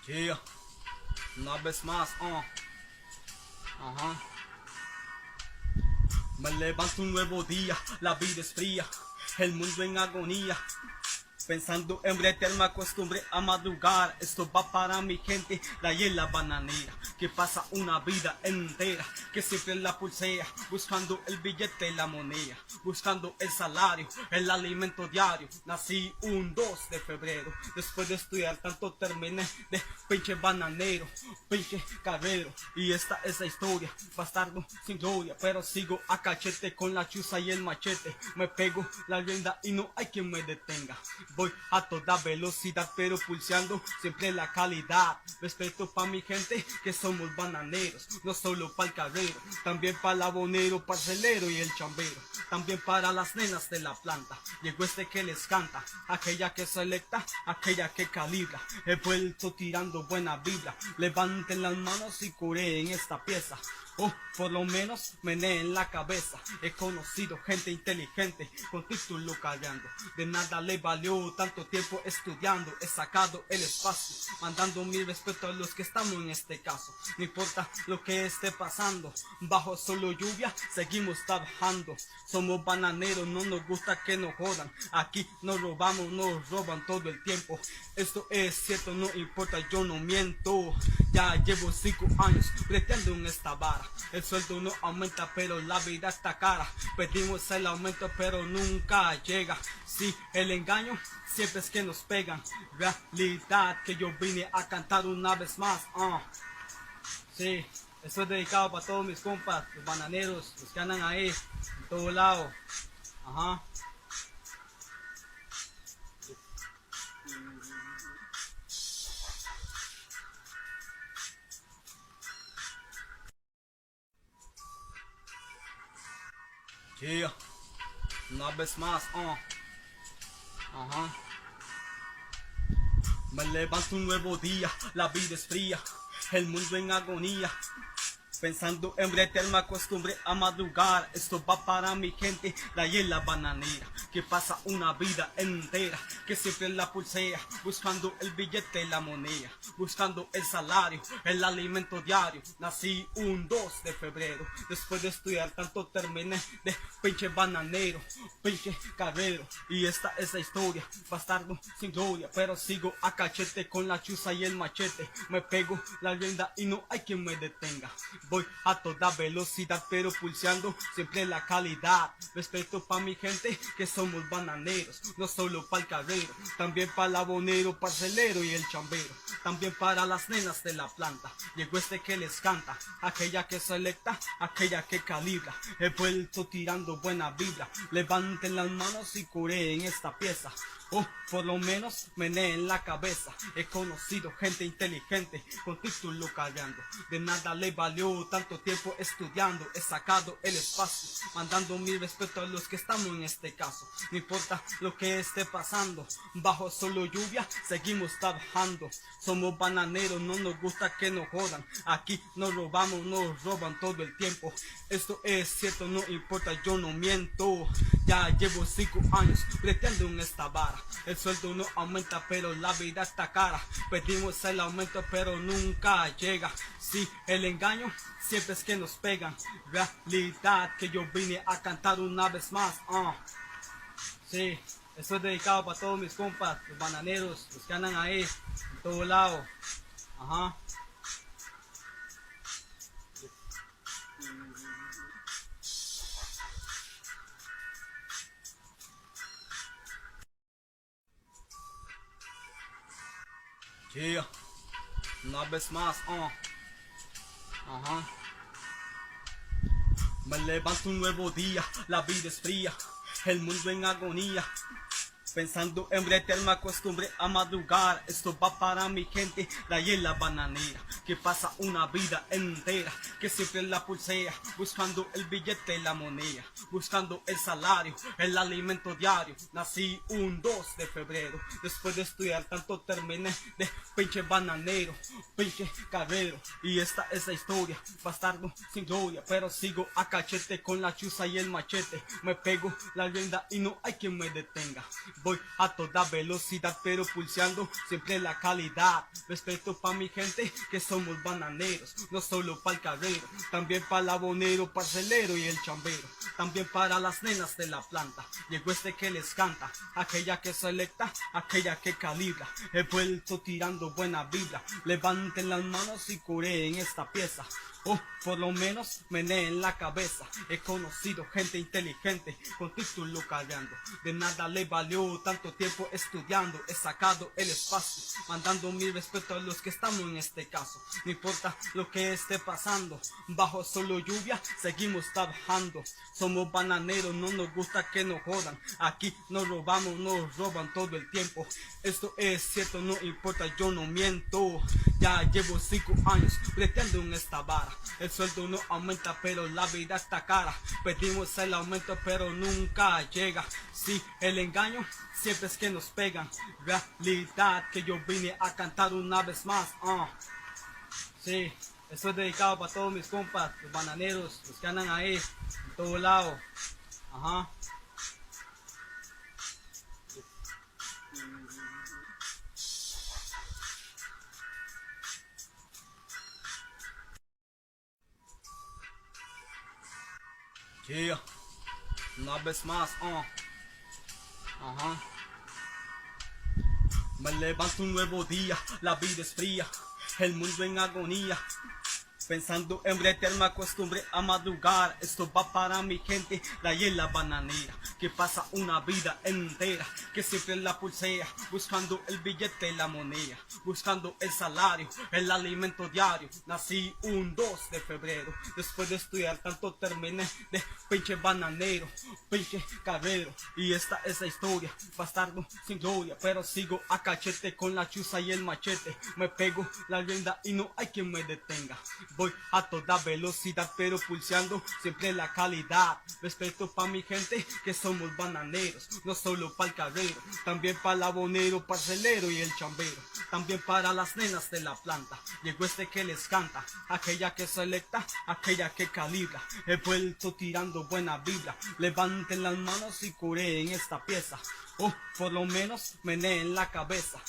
Yeah, una vez más, ajá. Me levanto un nuevo día, la vida es fría, el mundo en agonía. Pensando en bretear me acostumbré a madrugar. Esto va para mi gente de ahí en la bananera, que pasa una vida entera, que siempre la pulsea, buscando el billete y la moneda, buscando el salario, el alimento diario. Nací un 2 de febrero, después de estudiar tanto terminé de pinche bananero, pinche carrero. Y esta es la historia, bastardo sin gloria, pero sigo a cachete con la chuza y el machete. Me pego la rienda y no hay quien me detenga. Voy a toda velocidad pero pulseando siempre la calidad. Respeto pa' mi gente que somos bananeros, no solo pa' el carrero, también pa' el abonero, parcelero y el chambero. También para las nenas de la planta, llegó este que les canta, aquella que selecta, aquella que calibra. He vuelto tirando buena vibra, levanten las manos y cureen esta pieza. O por lo menos meneen la cabeza. He conocido gente inteligente con título callando. De nada le valió tanto tiempo estudiando. He sacado el espacio, mandando mi respeto a los que estamos en este caso. No importa lo que esté pasando, bajo solo lluvia seguimos trabajando. Somos bananeros, no nos gusta que nos jodan. Aquí nos robamos, nos roban todo el tiempo. Esto es cierto, no importa, yo no miento. Ya llevo 5 años breteando en esta vara. El sueldo no aumenta pero la vida está cara. Pedimos el aumento pero nunca llega. Sí, el engaño siempre es que nos pegan. Realidad que yo vine a cantar una vez más. Sí, esto es dedicado para todos mis compas, los bananeros, los que andan ahí, en todo lado. Ajá. Yeah, una vez más, ajá. Me levanto un nuevo día, la vida es fría, el mundo en agonía. Pensando en bretear me acostumbré a madrugar. Esto va para mi gente de ahí en la bananera, que pasa una vida entera, que siempre la pulsea, buscando el billete y la moneda, buscando el salario, el alimento diario. Nací un 2 de febrero, después de estudiar tanto terminé de pinche bananero, pinche carrero. Y esta es la historia, bastardo sin gloria, pero sigo a cachete con la chuza y el machete. Me pego la rienda y no hay quien me detenga. Voy a toda velocidad pero pulseando siempre la calidad. Respeto pa' mi gente que somos bananeros, no solo pa' el carrero, también pa' el abonero, parcelero y el chambero. También para las nenas de la planta, llegó este que les canta, aquella que selecta, aquella que calibra. He vuelto tirando buena vibra, levanten las manos y cureen esta pieza. O por lo menos meneen la cabeza. He conocido gente inteligente con título callando. De nada le valió tanto tiempo estudiando. He sacado el espacio, mandando mi respeto a los que estamos en este caso. No importa lo que esté pasando, bajo solo lluvia seguimos trabajando. Somos bananeros, no nos gusta que nos jodan. Aquí nos robamos, nos roban todo el tiempo. Esto es cierto, no importa, yo no miento. Ya llevo 5 años breteando en esta vara. El sueldo no aumenta pero la vida está cara. Pedimos el aumento pero nunca llega. Sí, el engaño siempre es que nos pegan. Realidad que yo vine a cantar una vez más. Sí, esto es dedicado para todos mis compas, los bananeros, los que andan ahí, en todo lado. Ajá. Yeah, una vez más, ajá. Me levanto un nuevo día, la vida es fría, el mundo en agonía. Pensando en bretear me acostumbré a madrugar. Esto va para mi gente de ahí en la bananera, que pasa una vida entera, que siempre la pulsea, buscando el billete y la moneda, buscando el salario, el alimento diario. Nací un 2 de febrero, después de estudiar tanto terminé de pinche bananero, pinche carrero. Y esta es la historia, bastardo sin gloria, pero sigo a cachete con la chuza y el machete. Me pego la rienda y no hay quien me detenga. Voy a toda velocidad pero pulseando siempre la calidad. Respeto pa' mi gente que somos bananeros, no solo pa' el carrero, también pa' el abonero, parcelero y el chambero. También para las nenas de la planta, llegó este que les canta, aquella que selecta, aquella que calibra. He vuelto tirando buena vibra, levanten las manos y coreen esta pieza. O por lo menos meneen la cabeza. He conocido gente inteligente con título callando. De nada le valió tanto tiempo estudiando. He sacado el espacio, mandando mi respeto a los que estamos en este caso. No importa lo que esté pasando, bajo solo lluvia seguimos trabajando. Somos bananeros, no nos gusta que nos jodan. Aquí nos robamos, nos roban todo el tiempo. Esto es cierto, no importa, yo no miento. Ya llevo 5 años breteando en esta vara. El sueldo no aumenta pero la vida está cara. Pedimos el aumento pero nunca llega. Sí, el engaño siempre es que nos pegan. Realidad que yo vine a cantar una vez más. Sí, esto es dedicado para todos mis compas, los bananeros, los que andan ahí, en todo lado. Ajá. Yeah. Una vez más, Ajá. Me levanto un nuevo día, la vida es fría, el mundo en agonía. Pensando en bretear me acostumbré a madrugar. Esto va para mi gente de ahí en la bananera, que pasa una vida entera, que siempre la pulsea, buscando el billete y la moneda, buscando el salario, el alimento diario. Nací un 2 de febrero, después de estudiar tanto terminé de pinche bananero, pinche carrero. Y esta es la historia, bastardo sin gloria, pero sigo a cachete con la chuza y el machete. Me pego la rienda y no hay quien me detenga. Voy a toda velocidad pero pulseando siempre la calidad. Respeto pa' mi gente que somos bananeros, no solo pa' el carrero, también pa' el abonero, parcelero y el chambero. También para las nenas de la planta, llegó este que les canta, aquella que selecta, aquella que calibra. He vuelto tirando buena vibra, levanten las manos y coreen esta pieza. O por lo menos meneen la cabeza.